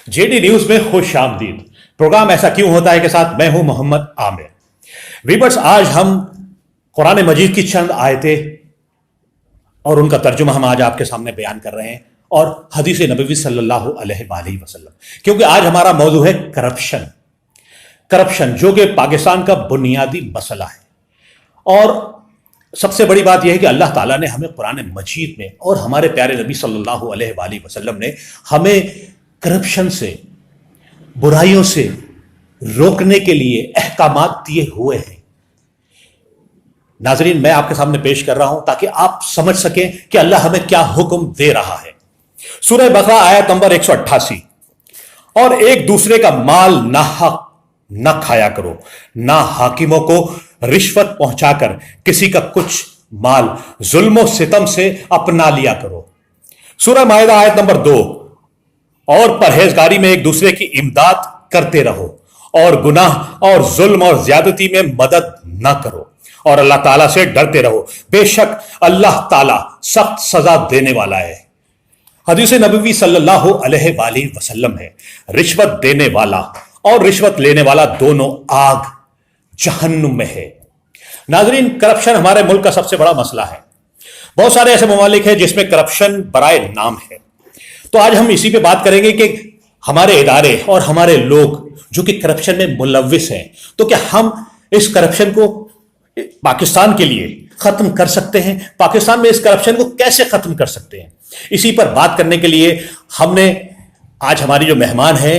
JD news में खुश आमदीद। प्रोग्राम ऐसा क्यों होता है के साथ मैं हूं मोहम्मद आमिर। वीवर्स, आज हम कुरान मजीद की चंद आयतें और उनका तर्जुमा हम आज आपके सामने बयान कर रहे हैं और हदीस नबवी सल्लल्लाहु अलैहि वसल्लम, क्योंकि आज हमारा मौजू है करप्शन जो कि पाकिस्तान का बुनियादी मसला है। और सबसे बड़ी बात यह है कि अल्लाह ताला ने हमें कुरान मजीद में और हमारे प्यारे नबी सल्लल्लाहु अलैहि वसल्लम ने हमें करप्शन से, बुराइयों से रोकने के लिए अहकामात दिए हुए हैं। नाजरीन, मैं आपके सामने पेश कर रहा हूं ताकि आप समझ सकें कि अल्लाह हमें क्या हुक्म दे रहा है। सूरह बकरा आयत नंबर 188, और एक दूसरे का माल नाहक न खाया करो, ना हाकिमों को रिश्वत पहुंचाकर किसी का कुछ माल जुल्म सितम से अपना लिया करो। सूरह माइदा आयत नंबर 2, और परहेजगारी में एक दूसरे की इमदाद करते रहो और गुनाह और जुल्म और ज्यादती में मदद न करो और अल्लाह ताला से डरते रहो, बेशक अल्लाह ताला सख्त सजा देने वाला है। हदीस नबवी सल्लल्लाहु अलैहि वसल्लम है, रिश्वत देने वाला और रिश्वत लेने वाला दोनों आग जहन्नुम में है। नाजरीन, करप्शन हमारे मुल्क का सबसे बड़ा मसला है। बहुत सारे ऐसे ममालिक हैं जिसमें करप्शन बराए नाम है। तो आज हम इसी पे बात करेंगे कि हमारे इदारे और हमारे लोग जो कि करप्शन में मुलव्विस हैं, तो क्या हम इस करप्शन को पाकिस्तान के लिए खत्म कर सकते हैं? पाकिस्तान में इस करप्शन को कैसे खत्म कर सकते हैं? इसी पर बात करने के लिए हमने आज हमारी जो मेहमान है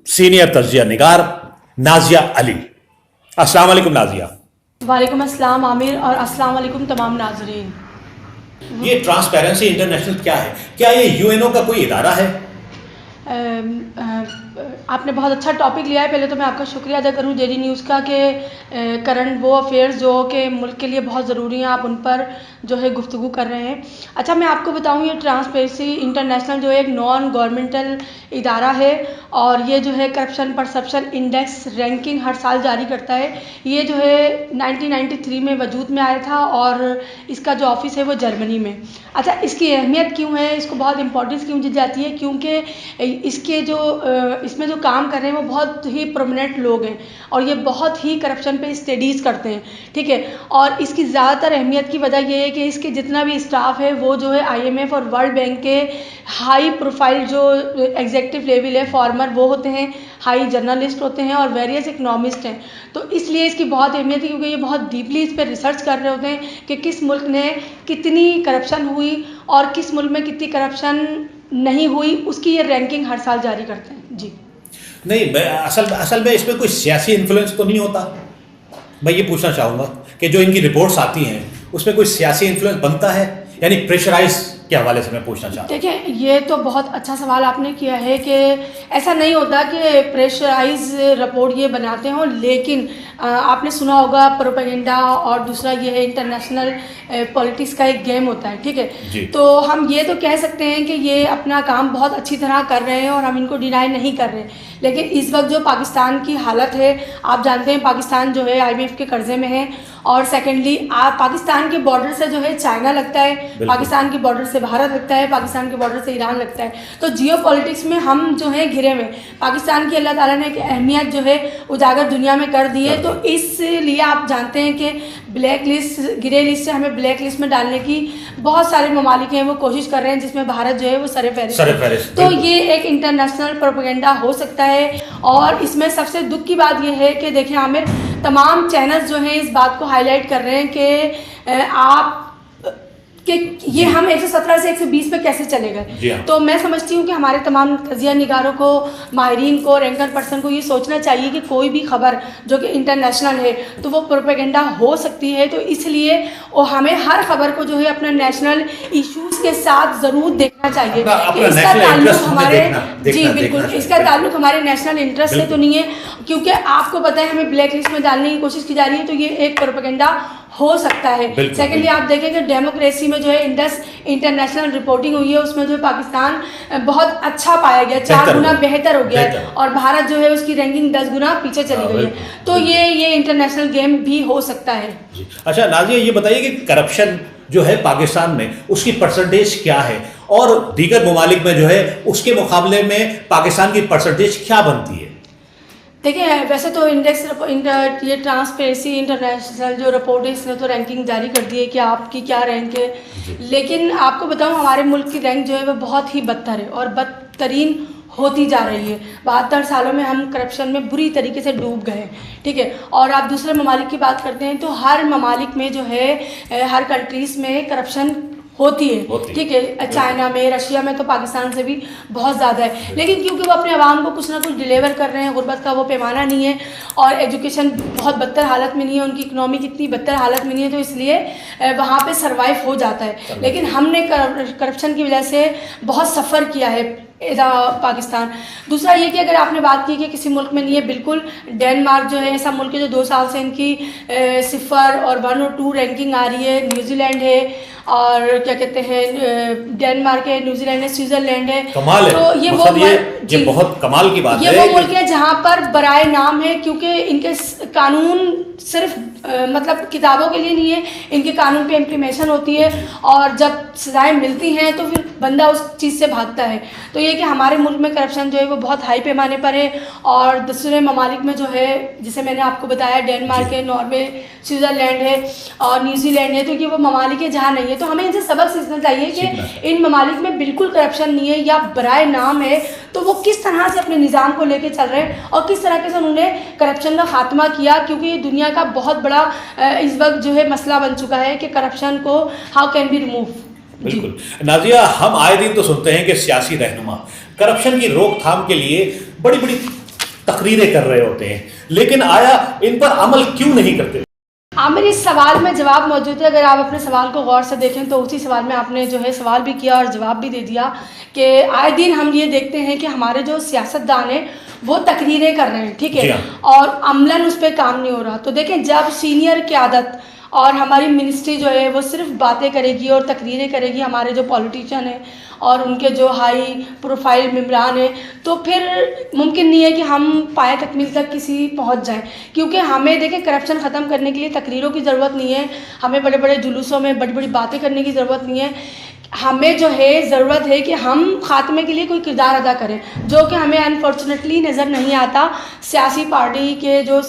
सीनियर तज्जिया निगार नाजिया अली। अस्सलाम वालेकुम नाजिया। वालेकुम अस्सलाम आमिर, और अस्सलाम वालेकुम तमाम नाजरीन। ये ट्रांसपेरेंसी इंटरनेशनल क्या है? क्या ये यूएनओ का कोई इदारा है? आपने बहुत अच्छा टॉपिक लिया है। पहले तो मैं आपका शुक्रिया अदा करूं जेडी न्यूज़ का कि करंट वो अफेयर्स जो कि मुल्क के लिए बहुत ज़रूरी हैं, आप उन पर जो है गुफ्तगू कर रहे हैं। अच्छा, मैं आपको बताऊं, ये ट्रांसपेरेंसी इंटरनेशनल जो है एक नॉन गवर्नमेंटल इदारा है और ये जो है करप्शन परसेप्शन इंडेक्स रैंकिंग हर साल जारी करता है। ये जो है 1993 में वजूद में आया था और इसका जो ऑफिस है वो जर्मनी में। अच्छा, इसकी अहमियत क्यों है, इसको बहुत इंपॉर्टेंस क्यों दी जाती है? क्योंकि इसके जो इसमें जो काम कर रहे हैं वो बहुत ही प्रोमिनेंट लोग हैं और ये बहुत ही करप्शन पे स्टडीज़ करते हैं, ठीक है। और इसकी ज़्यादातर अहमियत की वजह यह है कि इसके जितना भी स्टाफ है वो जो है IMF और वर्ल्ड बैंक के हाई प्रोफाइल जो एग्जेक्टिव लेवल है फॉर्मर वो होते हैं, हाई जर्नलिस्ट होते हैं और वेरियस इकनॉमिस्ट हैं। तो इसलिए इसकी बहुत अहमियत है क्योंकि ये बहुत डीपली इस पर रिसर्च कर रहे होते हैं कि किस मुल्क ने कितनी करप्शन हुई और किस मुल्क में कितनी करप्शन नहीं हुई, उसकी ये रैंकिंग हर साल जारी करते हैं। जी नहीं, असल में इसमें कोई सियासी इन्फ्लुएंस तो नहीं होता? मैं ये पूछना चाहूँगा कि जो इनकी रिपोर्ट्स आती हैं उसमें कोई सियासी इन्फ्लुएंस बनता है, यानी प्रेशराइज के हवाले से मैं पूछना चाहता हूँ। देखिए, ये तो बहुत अच्छा सवाल आपने किया है कि ऐसा नहीं होता कि प्रेशराइज रिपोर्ट ये बनाते हों, लेकिन आपने सुना होगा प्रोपेगेंडा और दूसरा ये है इंटरनेशनल पॉलिटिक्स का एक गेम होता है, ठीक है। तो हम ये तो कह सकते हैं कि ये अपना काम बहुत अच्छी तरह कर रहे हैं और हम इनको डिनाई नहीं कर रहे, लेकिन इस वक्त जो पाकिस्तान की हालत है, आप जानते हैं पाकिस्तान जो है IMF के कर्जे में है और सेकेंडली पाकिस्तान के बॉर्डर से जो है चाइना लगता है, पाकिस्तान के बॉर्डर से भारत लगता है, पाकिस्तान के बॉर्डर से ईरान लगता है। तो जियो पॉलिटिक्स में हम जो है घिरे हुए, पाकिस्तान की अल्लाह ताला ने एक अहमियत जो है उजागर दुनिया में कर दी है। तो इसलिए आप जानते हैं कि ब्लैक लिस्ट, ग्रे लिस्ट से हमें ब्लैक लिस्ट में डालने की बहुत सारे ममालिक हैं वो कोशिश कर रहे हैं, जिसमें भारत जो है वो सर-ए-फहरिस्त। तो ये एक इंटरनेशनल प्रोपेगेंडा हो सकता है और इसमें सबसे दुख की बात यह है कि देखिए आमिर, तमाम चैनल्स जो हैं इस बात को हाईलाइट कर रहे हैं कि आप कि ये हम 117 से 120 पे कैसे चले गए। तो मैं समझती हूँ कि हमारे तमाम तजिया निगारों को, माहिरीन को, रैंकर पर्सन को ये सोचना चाहिए कि कोई भी खबर जो कि इंटरनेशनल है तो वो प्रोपेगेंडा हो सकती है। तो इसलिए और हमें हर खबर को जो है अपना नेशनल इश्यूज़ के साथ ज़रूर देखना चाहिए कि इसका ताल्लुक हमारे इसका ताल्लुक हमारे नेशनल इंटरेस्ट से तो नहीं है, क्योंकि आपको पता है हमें ब्लैक लिस्ट में डालने की कोशिश की जा रही है। तो ये एक प्रोपेगेंडा हो सकता है। सेकेंडली आप देखें कि डेमोक्रेसी में जो है इंडस इंटरनेशनल रिपोर्टिंग हुई है, उसमें जो है पाकिस्तान बहुत अच्छा पाया गया, 4 गुना बेहतर हो गया है और भारत जो है उसकी रैंकिंग 10 गुना पीछे चली गई है। तो ये इंटरनेशनल गेम भी हो सकता है। अच्छा नाजिया, ये बताइए कि करप्शन जो है पाकिस्तान में उसकी परसेंटेज क्या है और दीगर ममालिक में जो है उसके मुकाबले में पाकिस्तान की परसेंटेज क्या बनती है? देखिए, वैसे तो ये ट्रांसपेरेंसी इंटरनेशनल जो रिपोर्ट है इसने तो रैंकिंग जारी कर दी है कि आपकी क्या रैंक है, लेकिन आपको बताऊं हमारे मुल्क की रैंक जो है वो बहुत ही बदतर है और बदतरीन होती जा रही है। 72 सालों में हम करप्शन में बुरी तरीके से डूब गए, ठीक है। और आप दूसरे ममालिक की बात करते हैं तो हर ममालिक में जो है हर कंट्रीज़ में करप्शन होती है, ठीक है। चाइना में, रशिया में तो पाकिस्तान से भी बहुत ज़्यादा है, लेकिन क्योंकि वो अपने आवाम को कुछ ना कुछ डिलीवर कर रहे हैं, गुर्बत का वो पैमाना नहीं है और एजुकेशन बहुत बदतर हालत में नहीं है, उनकी इकनॉमी कितनी बदतर हालत में नहीं है, तो इसलिए वहाँ पे सरवाइव हो जाता है। लेकिन हमने करप्शन की वजह से बहुत सफ़र किया है पाकिस्तान। दूसरा ये कि अगर आपने बात की कि किसी मुल्क में नहीं है, बिल्कुल डेनमार्क जो है ऐसा मुल्क है जो 2 साल से इनकी 0 और 1 और 2 रैंकिंग आ रही है। न्यूजीलैंड है और क्या कहते हैं डेनमार्क है, न्यूजीलैंड है, स्विट्जरलैंड है। कमाल है। तो ये मतलब ये बहुत कमाल की बात है। ये वो मुल्क है जहाँ पर बराए नाम है, क्योंकि इनके कानून सिर्फ मतलब किताबों के लिए नहीं है, इनके कानून पे इम्प्लीमेशन होती है और जब सजाएं मिलती हैं तो फिर बंदा उस चीज़ से भागता है। तो ये कि हमारे मुल्क में करप्शन जो है वो बहुत हाई पैमाने पर है और दूसरे ममालिक में जो है जिसे मैंने आपको बताया डेनमार्क है, नॉर्वे, स्विट्ज़रलैंड है और न्यूजीलैंड है, तो ये वो ममालिक है जहाँ नहीं है। तो हमें इनसे सबक सीखना चाहिए कि इन ममालिक में बिल्कुल करप्शन नहीं है या बराए नाम है, तो वो किस तरह से अपने निज़ाम को लेके चल रहे हैं और किस तरह से उन्होंने करप्शन का खात्मा किया, क्योंकि ये दुनिया का बहुत बड़ा इस वक्त जो है मसला बन चुका है कि करप्शन को हाउ कैन बी रिमूव। बिल्कुल नाजिया, हम आए दिन तो सुनते हैं कि सियासी रहनुमा करप्शन की रोकथाम के लिए बड़ी बड़ी तकरीरें कर रहे होते हैं, लेकिन आया इन पर अमल क्यों नहीं करते? आमिर, इस सवाल में जवाब मौजूद है। अगर आप अपने सवाल को गौर से देखें तो उसी सवाल में आपने जो है सवाल भी किया और जवाब भी दे दिया कि आए दिन हम ये देखते हैं कि हमारे जो सियासतदान हैं वो तकरीरें कर रहे हैं, ठीक है, और अमलन उस पर काम नहीं हो रहा। तो देखें, जब सीनियर क़यादत और हमारी मिनिस्ट्री जो है वो सिर्फ बातें करेगी और तकरीरें करेगी, हमारे जो पॉलिटिशियन हैं और उनके जो हाई प्रोफाइल मेम्बरान हैं, तो फिर मुमकिन नहीं है कि हम पाए तकमील तक किसी पहुंच जाएं। क्योंकि हमें देखें करप्शन ख़त्म करने के लिए तकरीरों की ज़रूरत नहीं है, हमें बड़े बड़े जुलूसों में बड़ी बड़ी बातें करने की ज़रूरत नहीं है। हमें जो है ज़रूरत है कि हम खात्मे के लिए कोई किरदार अदा करें, जो कि हमें अनफॉर्चुनेटली नज़र नहीं आता। सियासी पार्टी के जो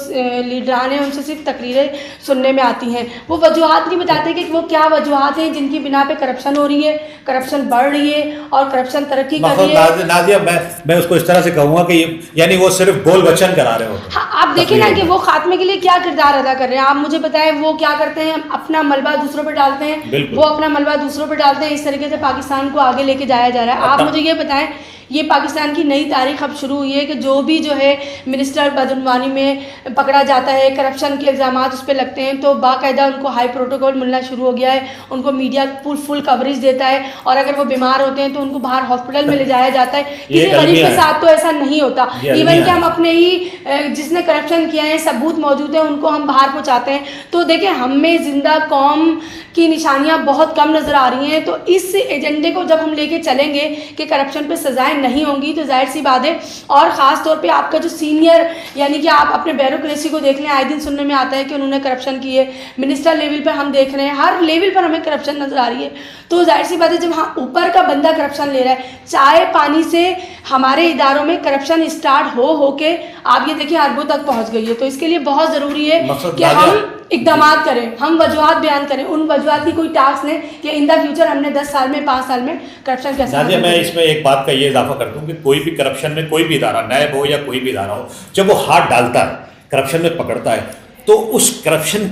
लीडरान हैं उनसे सिर्फ तकरीरें सुनने में आती हैं, वो वजूहात नहीं बताते कि वो क्या वजूहात हैं जिनकी बिना पे करप्शन हो रही है, करप्शन बढ़ रही है और करप्शन तरक्की कर रही है। नाजिया, मैं उसको इस तरह से कहूँगा कि यानी वो सिर्फ बोल वचन करा रहे हो। हाँ, आप देखिए ना कि वो खात्मे के लिए क्या किरदार अदा कर रहे हैं। आप मुझे बताएं वो क्या करते हैं, अपना मलबा दूसरों पर डालते हैं, वो अपना मलबा दूसरों पर डालते हैं, इस तरीके से पाकिस्तान को आगे लेके जाया जा रहा है। आप मुझे ये बताएं, ये पाकिस्तान की नई तारीख अब शुरू हुई है कि जो भी जो है मिनिस्टर बदनवानी में पकड़ा जाता है, करप्शन के इल्ज़ामात उस पर लगते हैं, तो बाकायदा उनको हाई प्रोटोकॉल मिलना शुरू हो गया है, उनको मीडिया फुल कवरेज देता है और अगर वो बीमार होते हैं तो उनको बाहर हॉस्पिटल में ले जाया जाता है। किसी गरीब के साथ तो ऐसा नहीं होता। इवन कि हम अपने ही जिसने करप्शन किया है सबूत मौजूद है उनको हम बाहर पहुँचाते हैं। तो देखिए, हमें जिंदा कौम की निशानियाँ बहुत कम नज़र आ रही हैं। तो इस एजेंडे को जब हम लेके चलेंगे कि करप्शन पर सजाएं नहीं होंगी, तो जाहिर सी बात है, और ख़ास तौर पे आपका जो सीनियर यानी कि आप अपने ब्यूरोक्रेसी को देख लें, आए दिन सुनने में आता है कि उन्होंने करप्शन की है। मिनिस्टर लेवल पर हम देख रहे हैं, हर लेवल पर हमें करप्शन नज़र आ रही है। तो जाहिर सी बात है, जब हाँ ऊपर का बंदा करप्शन ले रहा है, चाय पानी से हमारे इदारों में करप्शन स्टार्ट हो के आप ये देखिए अरबों तक पहुँच गई है। तो इसके लिए बहुत ज़रूरी है कि हम इक़दाम करें, हम वजूहात बयान करें, उन वजूहात की कोई टास्क लें कि इन द फ्यूचर हमने 10 साल में 5 साल में करप्शन कैसे। नाजिया, मैं इसमें एक बात का ये इजाफा कर दूं कि कोई भी करप्शन में कोई भी इदारा, नैब हो या कोई भी इदारा हो, जब वो हाथ डालता है करप्शन में पकड़ता है, तो उस करप्शन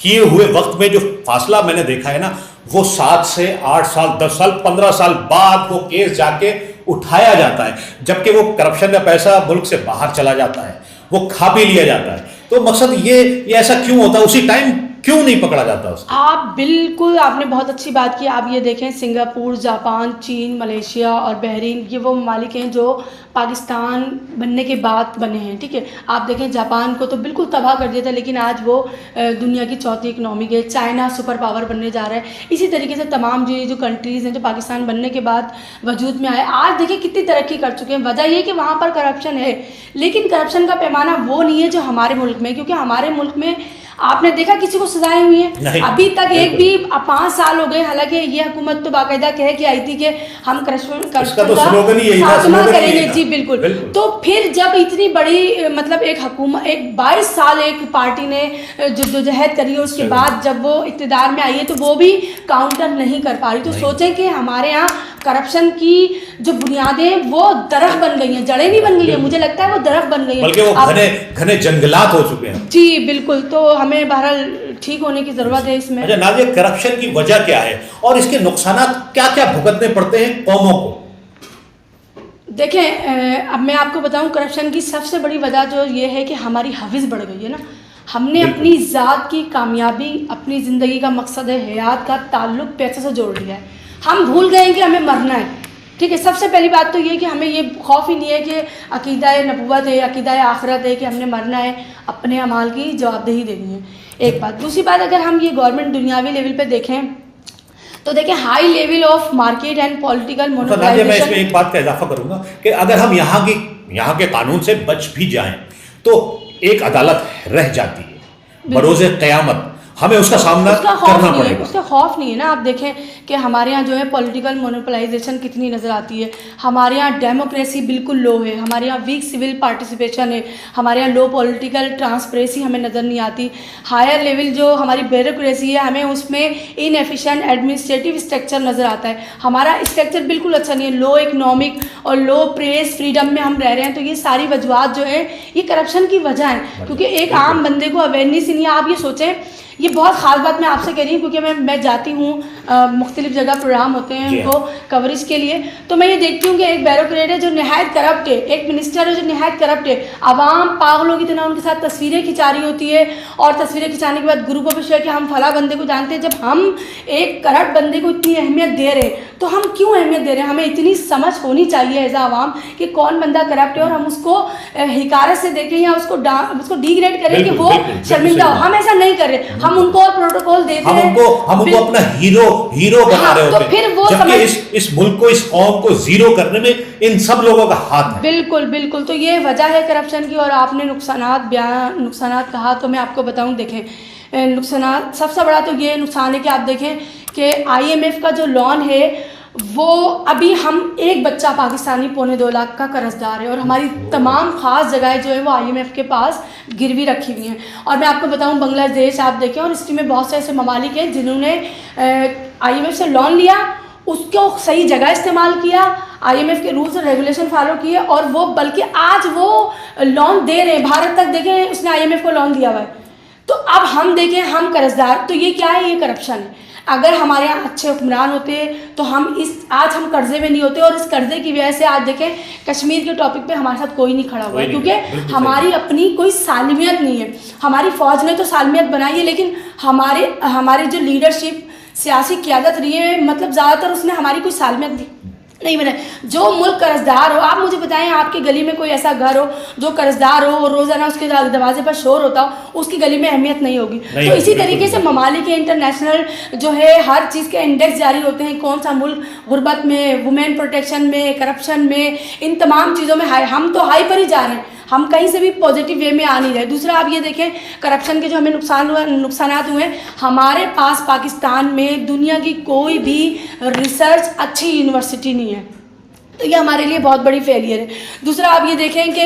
किए हुए वक्त में जो फासला मैंने देखा है ना, वो 7 से 8 साल, 10 साल, 15 साल बाद वो केस जाके उठाया जाता है, जबकि वो करप्शन का पैसा मुल्क से बाहर चला जाता है, वो खा भी लिया जाता है। तो मकसद ये ऐसा क्यों होता है, उसी टाइम क्यों नहीं पकड़ा जाता उसको? आप बिल्कुल, आपने बहुत अच्छी बात की। आप ये देखें, सिंगापुर, जापान, चीन, मलेशिया और बहरीन, ये वो ममालिक हैं जो पाकिस्तान बनने के बाद बने हैं, ठीक है। आप देखें, जापान को तो बिल्कुल तबाह कर दिया था, लेकिन आज वो दुनिया की चौथी इकनॉमी है। चाइना सुपर पावर बनने जा रहा है। इसी तरीके से तमाम जो कंट्रीज़ हैं जो पाकिस्तान बनने के बाद वजूद में आए, आज देखिए कितनी तरक्की कर चुके हैं। वजह ये कि वहाँ पर करप्शन है, लेकिन करप्शन का पैमाना वो नहीं है जो हमारे मुल्क में, क्योंकि हमारे मुल्क में आपने देखा किसी को सजाएं हुई हैं? नहीं, अभी तक एक बिल्कुल। भी 5 साल हो गए, हालांकि ये हुकूमत तो बाकायदा कह के आई थी कि हम करप्शन इसका तो का स्लोगन ही यही था, खात्मा स्लोगन ही करेंगे। यही था। जी बिल्कुल। बिल्कुल। तो फिर जब इतनी बड़ी मतलब एक हुकूमत, एक 22 साल एक पार्टी ने जद्दोजहद करी है, उसके सही बाद जब वो इक़्तिदार में आई है तो वो भी काउंटर नहीं कर पा रही। तो नहीं। सोचें कि हमारे यहाँ करप्शन की जो बुनियादें वो दरख्त बन गई हैं, जड़ें नहीं बन गई हैं, मुझे लगता है वो दरख्त बन गई हैं, बल्कि वो अब- घने घने जंगलात हो चुके हैं। जी बिल्कुल। तो हमें बहरहाल ठीक होने की ज़रूरत है इसमें। अच्छा नाज़िया, करप्शन की वजह क्या है और इसके नुकसान क्या क्या भुगतने पड़ते हैं कौमों को? देखें, अब मैं आपको बताऊं, करप्शन की सबसे बड़ी वजह जो ये है कि हमारी हविस बढ़ गई है ना। हमने अपनी ज़ात की कामयाबी, अपनी ज़िंदगी का मकसद हयात का ताल्लुक़ पैसे से जोड़ लिया है। हम भूल गए हैं कि हमें मरना है। ठीक है, सबसे पहली बात तो ये कि हमें ये खौफ ही नहीं है कि अकीदा नबूवत है, अकीदा आखिरत है कि हमने मरना है, अपने अमाल की जवाबदेही देनी है, एक बात। दूसरी बात, अगर हम ये गवर्नमेंट दुनियावी लेवल पे देखें तो देखें, high level of market and political मैं मोनोपोलाइजेशन। इसमें एक बात का इजाफा करूंगा कि अगर हम यहाँ के कानून से बच भी जाएं तो एक अदालत रह जाती है, बरोज़े क़यामत हमें उसका सामना करना पड़ेगा। उसका खौफ नहीं है ना। आप देखें कि हमारे यहाँ जो है पॉलिटिकल मोनोपोलाइजेशन कितनी नज़र आती है, हमारे यहाँ डेमोक्रेसी बिल्कुल लो है, हमारे यहाँ वीक सिविल पार्टिसिपेशन है, हमारे यहाँ लो पॉलिटिकल ट्रांसपेरेंसी हमें नज़र नहीं आती। हायर लेवल जो हमारी ब्यूरोक्रेसी है, हमें उसमें इनएफिशिएंट एडमिनिस्ट्रेटिव स्ट्रक्चर नज़र आता है। हमारा स्ट्रक्चर बिल्कुल अच्छा नहीं है, लो इकनॉमिक और लो प्रेस फ्रीडम में हम रह रहे हैं। तो ये सारी वजूहत जो है ये करप्शन की वजह है, क्योंकि एक आम बंदे को अवेयरनेस ही नहीं है। आप ये सोचें, ये बहुत ख़ास बात मैं आपसे कह रही हूँ, क्योंकि मैं जाती हूँ, मुख्तलिफ जगह प्रोग्राम होते हैं उनको कवरेज के लिए, तो मैं ये देखती हूँ कि एक ब्यूरोक्रेट है जो नहायत करप्ट है, एक मिनिस्टर है जो नहायत करप्ट है। आवाम पागलों की तरह उनके साथ तस्वीरें खिंचा रही होती है, और तस्वीरें खिंचाने के बाद ग्रुपों पर शेयर कि हम फला बंदे को जानते हैं। जब हम एक करप्ट बंदे को इतनी अहमियत दे रहे हैं तो हम क्यों अहमियत दे रहे हैं? हमें इतनी समझ होनी चाहिए एज आवाम कि कौन बंदा करप्ट है, और हम उसको हिकारत से देखें या उसको डिग्रेड करें कि वो शर्मिंदा हो। हम ऐसा नहीं कर रहे, हम उनको प्रोटोकॉल देते हैं, हम उनको अपना हीरो बना रहे होते हैं, तो फिर वो जबकि इस मुल्क को, इस कौम को जीरो करने में इन सब लोगों का हाथ है। बिल्कुल बिल्कुल। तो ये वजह है करप्शन की। और आपने नुकसानात कहा, तो मैं आपको बताऊं, देखें नुकसानात, सबसे बड़ा तो ये नुकसान है कि आप देखें कि IMF का जो लोन है वो अभी हम एक बच्चा पाकिस्तानी 2.25 लाख का कर्जदार है, और हमारी तमाम ख़ास जगहें जो है वो IMF के पास गिरवी रखी हुई हैं। और मैं आपको बताऊं, बांग्लादेश आप देखें, और हिस्ट्री में बहुत से ऐसे ममालिक हैं जिन्होंने IMF से लोन लिया, उसको सही जगह इस्तेमाल किया, IMF के रूल्स और रेगुलेशन फॉलो किए, और वो बल्कि आज वो लोन दे रहे हैं। भारत तक देखें, उसने IMF को लोन दिया हुआ है। तो अब हम देखें, हम कर्जदार, तो ये क्या है? ये करप्शन है। अगर हमारे यहाँ अच्छे हुक्मरान होते तो हम आज हम कर्जे में नहीं होते, और इस कर्जे की वजह से आज देखें कश्मीर के टॉपिक पे हमारे साथ कोई नहीं खड़ा हुआ है, क्योंकि हमारी अपनी कोई सालमियत नहीं है। हमारी फ़ौज ने तो सालमियत बनाई है, लेकिन हमारी जो लीडरशिप, सियासी क़यादत रही है, मतलब ज़्यादातर उसने हमारी कोई सालमियत नहीं बनाई। जो मुल्क कर्जदार हो, आप मुझे बताएं, आपकी गली में कोई ऐसा घर हो जो कर्जदार हो और रोज़ाना उसके दरवाजे पर शोर होता हो, उसकी गली में अहमियत नहीं होगी। तो इसी तरीके से ममालिक इंटरनेशनल जो है हर चीज़ के इंडेक्स जारी होते हैं, कौन सा मुल्क गुर्बत में, वुमेन प्रोटेक्शन में, करप्शन में, इन तमाम चीज़ों में हाई, हम तो हाई पर ही जा रहे हैं, हम कहीं से भी पॉजिटिव वे में आ नहीं रहे। दूसरा, आप ये देखें, करप्शन के जो हमें नुकसानात हुए, हमारे पास पाकिस्तान में दुनिया की कोई भी रिसर्च अच्छी यूनिवर्सिटी नहीं है, तो ये हमारे लिए बहुत बड़ी फेलियर है। दूसरा, आप ये देखें कि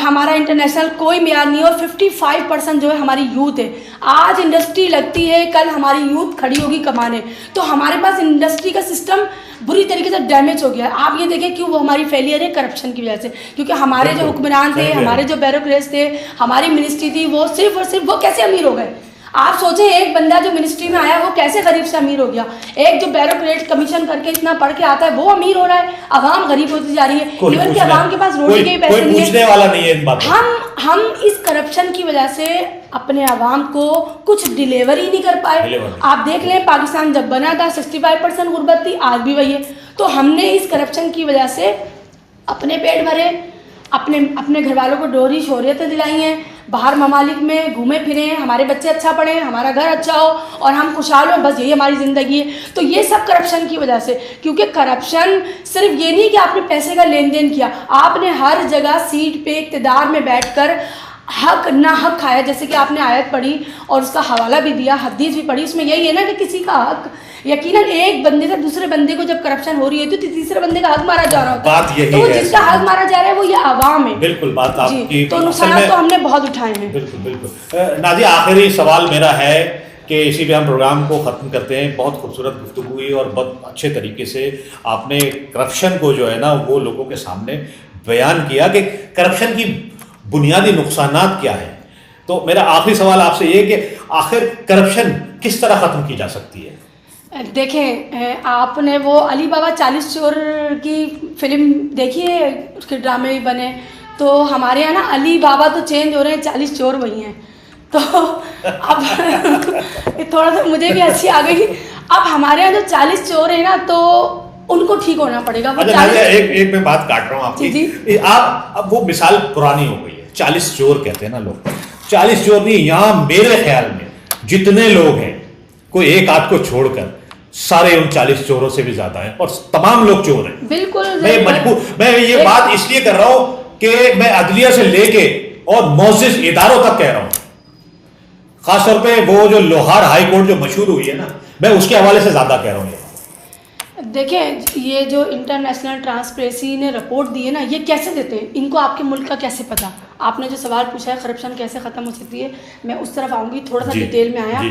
हमारा इंटरनेशनल कोई मेयार नहीं है, और 55% जो है हमारी यूथ है। आज इंडस्ट्री लगती है, कल हमारी यूथ खड़ी होगी कमाने, तो हमारे पास इंडस्ट्री का सिस्टम बुरी तरीके से डैमेज हो गया है। आप ये देखें क्यों वो हमारी फेलियर है, करप्शन की वजह से, क्योंकि हमारे जो हुक्मरान थे, हमारे जो ब्यूरोक्रेट्स थे, हमारी मिनिस्ट्री थी, वो सिर्फ और सिर्फ वो कैसे अमीर हो गए? आप सोचें, एक बंदा जो मिनिस्ट्री में आया वो कैसे गरीब से अमीर हो गया? एक जो ब्यूरोक्रेट कमीशन करके इतना पढ़ के आता है वो अमीर हो रहा है, आवाम गरीब होती जा रही है। इवन कि आवाम के पास रोटी के पैसे नहीं है। वाला नहीं है इन बातों। हम इस करप्शन की वजह से अपने आवाम को कुछ डिलीवर ही नहीं कर पाए। आप देख लें, पाकिस्तान जब बना था 65% गुर्बत थी, आज भी वही है। तो हमने इस करप्शन की वजह से अपने पेट भरे, अपने घर वालों को डोरी शोहरियतें दिलाई हैं, बाहर ममालिक में घूमे फिरे, हमारे बच्चे अच्छा पढ़े, हमारा घर अच्छा हो और हम खुशहाल हो, बस यही हमारी ज़िंदगी है। तो ये सब करप्शन की वजह से, क्योंकि करप्शन सिर्फ ये नहीं कि आपने पैसे का लेन देन किया, आपने हर जगह सीट पे इक़्तिदार में बैठकर हक ना हक खाया, जैसे कि आपने आयत पढ़ी और उसका हवाला भी दिया, हदीस भी पढ़ी, उसमें यही है ना कि किसी का हक, यकीनन एक बंदे से दूसरे बंदे को जब करप्शन हो रही है तो तीसरे बंदे का हक मारा जा रहा होता है। बात यही तो है, जिसका हक मारा जा रहा है वो ये आवाम है। बिल्कुल बात आपकी, तो नुकसान तो हमने बहुत उठाए हैं। बिल्कुल बिल्कुल। नाज़िया, आखिरी सवाल मेरा है कि इसी पे हम प्रोग्राम को ख़त्म करते हैं। बहुत खूबसूरत गुफ्तगू हुई और बहुत अच्छे तरीके से आपने करप्शन को जो है ना वो लोगों के सामने बयान किया कि करप्शन की बुनियादी नुकसानात क्या है। तो मेरा आखिरी सवाल आपसे ये कि आखिर करप्शन किस तरह ख़त्म की जा सकती है? देखें, आपने वो अली बाबा 40 चोर की फिल्म देखी है, उसके ड्रामे भी बने, तो हमारे यहाँ ना अली बाबा तो चेंज हो रहे हैं, 40 चोर वही हैं। तो अब थोड़ा सा मुझे भी हंसी आ गई। अब हमारे यहाँ जो 40 चोर हैं ना, तो उनको ठीक होना पड़ेगा। वो अच्छा नाज़िया, एक मैं बात काट रहा हूँ आपकी। जी। आप अब वो मिसाल पुरानी हो गई है, 40 चोर कहते हैं ना लोग, 40 चोर नहीं, यहाँ मेरे ख्याल में जितने लोग हैं, कोई एक आध को छोड़कर सारे उन 40 चोरों से भी ज्यादा हैं और तमाम लोग चोर हैं। बिल्कुल। मैं ये बात इसलिए कर रहा हूं कि मैं अदलिया से लेके और मौजिज इदारों तक कह रहा हूं, खासतौर पे वो जो लोहार हाई कोर्ट जो मशहूर हुई है ना, मैं उसके हवाले से ज्यादा कह रहा हूं। देखें, ये जो इंटरनेशनल ट्रांसपेरेंसी ने रिपोर्ट दी है ना, ये कैसे देते हैं, इनको आपके मुल्क का कैसे पता? आपने जो सवाल पूछा है करप्शन कैसे ख़त्म हो सकती है, मैं उस तरफ आऊँगी, थोड़ा सा डिटेल में आया।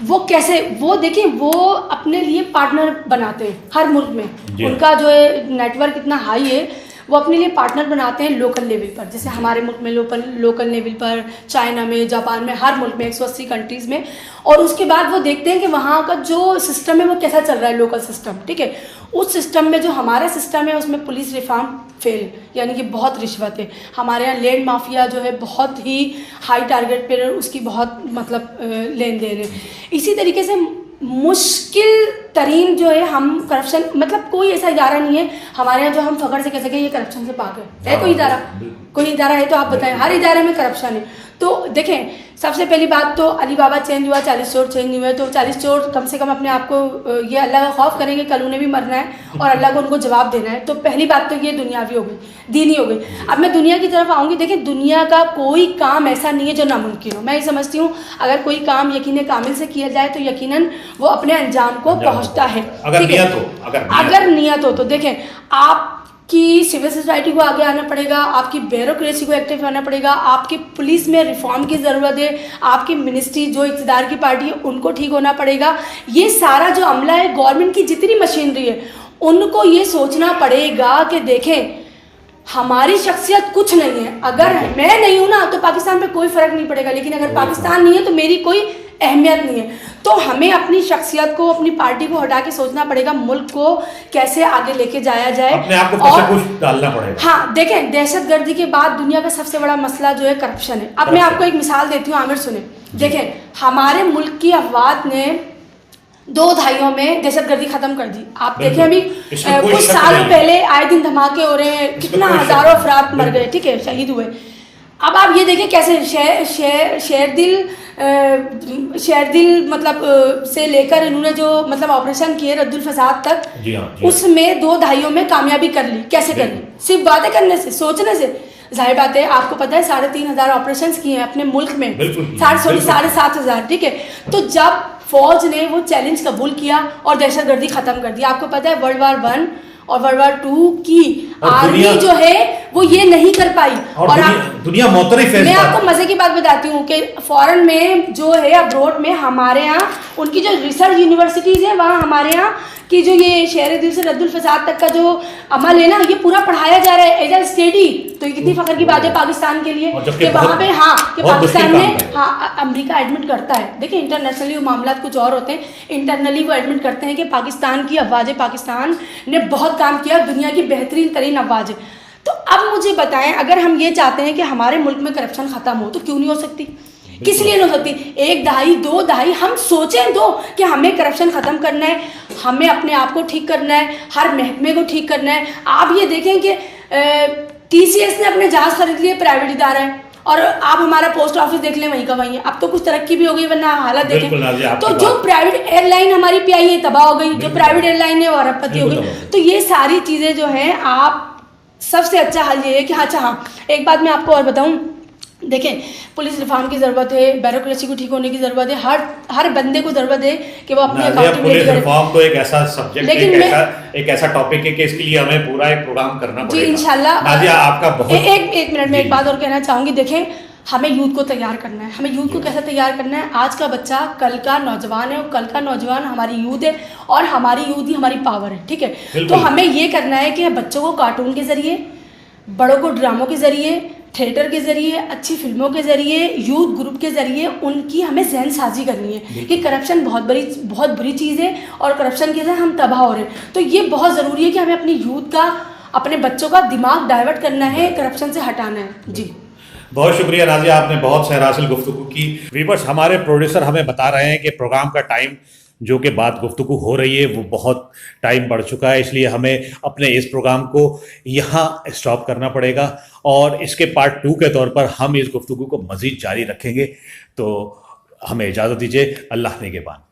वो कैसे, वो देखिए, वो अपने लिए पार्टनर बनाते हैं हर मुल्क में, उनका जो है नेटवर्क इतना हाई है, वो अपने लिए पार्टनर बनाते हैं लोकल लेवल पर। जैसे हमारे मुल्क में लोकल लेवल पर, चाइना में, जापान में, हर मुल्क में 180 कंट्रीज़ में। और उसके बाद वो देखते हैं कि वहाँ का जो सिस्टम है वो कैसा चल रहा है, लोकल सिस्टम, ठीक है। उस सिस्टम में जो हमारा सिस्टम है उसमें पुलिस रिफॉर्म फेल, यानी कि बहुत रिश्वत है। हमारे यहाँ लैंड माफिया जो है बहुत ही हाई टारगेट पर, उसकी बहुत मतलब लेन देन है। इसी तरीके से मुश्किल तरीन जो है, हम करप्शन, मतलब कोई ऐसा इदारा नहीं है हमारे यहाँ जो हम फ़ख्र से कह सकें ये करप्शन से पाक है कोई इदारा? कोई इदारा है तो आप बताएं, हर इदारे में करप्शन है। तो देखें, सबसे पहली बात तो अली बाबा चेंज हुआ, 40 चोर चेंज हुए, तो 40 चोर कम से कम अपने आप को ये अल्लाह का खौफ करेंगे, कल उन्हें भी मरना है और अल्लाह को उनको जवाब देना है। तो पहली बात तो ये दुनियावी हो गई, दीनी हो गई। अब मैं दुनिया की तरफ आऊँगी। देखिए, दुनिया का कोई काम ऐसा नहीं है जो नामुमकिन हो। मैं ये समझती हूँ अगर कोई काम यकीन कामिल से किया जाए तो यकीनन वो अपने अंजाम को पहुँचता है, अगर नियत हो तो। देखें, आप कि सिविल सोसाइटी को आगे आना पड़ेगा, आपकी ब्यूरोक्रेसी को एक्टिव करना पड़ेगा, आपकी पुलिस में रिफॉर्म की ज़रूरत है, आपकी मिनिस्ट्री जो इक़्तिदार की पार्टी है उनको ठीक होना पड़ेगा। ये सारा जो अमला है, गवर्नमेंट की जितनी मशीनरी है, उनको ये सोचना पड़ेगा कि देखें, हमारी शख्सियत कुछ नहीं है। अगर मैं नहीं हूँ ना तो पाकिस्तान पे कोई फ़र्क नहीं पड़ेगा, लेकिन अगर पाकिस्तान नहीं है तो मेरी कोई अहमियत नहीं है। तो हमें अपनी शख्सियत को, अपनी पार्टी को हटा के सोचना पड़ेगा मुल्क को कैसे आगे लेके जाया जाए, अपने आप को और कुछ डालना पड़ेगा। हाँ, देखें, दहशतगर्दी के बाद दुनिया का सबसे बड़ा मसला जो है करप्शन है। अब मैं आपको एक मिसाल देती हूँ, आमिर सुने। देखें, हमारे मुल्क की अफवाद ने 2 दहाइयों में दहशतगर्दी खत्म कर दी। आप देखें, अभी कुछ सालों पहले आए दिन धमाके हो रहे हैं, कितना हजारों अफराद मर गए, ठीक है, शहीद हुए। अब आप ये देखें कैसे शेरदिल मतलब से लेकर इन्होंने जो मतलब ऑपरेशन किए रद्दुल फसाद तक, उसमें 2 दहाइयों में कामयाबी कर ली। कैसे कर ली? सिर्फ बातें करने से, सोचने से। जाहिर बात है, आपको पता है 3,500 ऑपरेशंस किए हैं अपने मुल्क में, 7,500, ठीक है। तो जब फौज ने वो चैलेंज कबूल किया और दहशतगर्दी खत्म कर दी, आपको पता है वर्ल्ड वार 1 और वर्ल्ड वार 2 की आर्मी जो है वो ये नहीं कर पाई। और दुनिया मोतरफ है। मैं आपको मजे की बात बताती हूँ कि फॉरेन में जो है, अब्रोड में, हमारे यहाँ उनकी जो रिसर्च यूनिवर्सिटीज़ है, वहाँ हमारे यहाँ कि जो ये शेर दिल से रद्दुल फसाद तक का जो अमल है ना, ये पूरा पढ़ाया जा रहा है एज ए स्टडी। तो ये कितनी फख्र की बात है पाकिस्तान के लिए कि वहाँ पे, हाँ, कि पाकिस्तान में, हाँ, अमेरिका एडमिट करता है। देखिए, इंटरनेशनली वो मामला कुछ और होते हैं, इंटरनली वो एडमिट करते हैं कि पाकिस्तान की अफवाज पाकिस्तान ने बहुत काम किया, दुनिया की बेहतरीन तरीन अफवाज है। तो अब मुझे बताएं, अगर हम ये चाहते हैं कि हमारे मुल्क में करप्शन ख़त्म हो तो क्यों नहीं हो सकती? किस लिए नहीं हो सकती? 1 दहाई 2 दहाई हम सोचें दो कि हमें करप्शन ख़त्म करना है, हमें अपने आप को ठीक करना है, हर महकमे को ठीक करना है। आप ये देखें कि TCS ने अपने जहाज़ खरीद लिए, प्राइवेट इदारा है, और आप हमारा पोस्ट ऑफिस देख लें, वहीं का वहीं है। अब तो कुछ तरक्की भी हो गई, वरना हालत देखें तो जो प्राइवेट एयरलाइन हमारी PIA तबाह हो गई, जो प्राइवेट एयरलाइन है वो अरबपति हो गई। तो ये सारी चीज़ें जो हैं, आप सबसे अच्छा हल ये है कि अच्छा, हाँ, एक बात मैं आपको और बताऊँ, देखें, पुलिस रिफॉर्म की ज़रूरत है, ब्यूरोक्रेसी को ठीक होने की ज़रूरत है, हर बंदे को ज़रूरत है कि वो अपनी अकाउंटेबिलिटी पुलिस करे। रिफॉर्म तो एक ऐसा सब्जेक्ट, लेकिन एक ऐसा टॉपिक है कि इसके लिए हमें पूरा एक प्रोग्राम करना जी पड़ेगा। इंशाल्लाह। नाजिया आपका बहुत एक मिनट में एक बात और कहना चाहूँगी। देखें, हमें यूथ को तैयार करना है। हमें यूथ को कैसे तैयार करना है? आज का बच्चा कल का नौजवान है और कल का नौजवान हमारी यूथ है और हमारी यूथ ही हमारी पावर है, ठीक है। तो हमें ये करना है कि बच्चों को कार्टून के ज़रिए, बड़ों को ड्रामों के ज़रिए, थिएटर के ज़रिए, अच्छी फिल्मों के ज़रिए, यूथ ग्रुप के ज़रिए उनकी हमें जहन साजी करनी है कि करप्शन बहुत बुरी चीज़ है और करप्शन के ज़रिए हम तबाह हो रहे हैं। तो ये बहुत ज़रूरी है कि हमें अपनी यूथ का, अपने बच्चों का दिमाग डाइवर्ट करना है, करप्शन से हटाना है। जी बहुत शुक्रिया नाजिया, आपने बहुत सराहनीय गुफ्तगू की। वीवर्स, हमारे प्रोड्यूसर हमें बता रहे हैं कि प्रोग्राम का टाइम जो कि बात गुफ्तगू हो रही है वो बहुत टाइम बढ़ चुका है, इसलिए हमें अपने इस प्रोग्राम को यहाँ स्टॉप करना पड़ेगा और इसके पार्ट 2 के तौर पर हम इस गुफ्तगू को मज़ीद जारी रखेंगे। तो हमें इजाज़त दीजिए। अल्लाह निगहबान।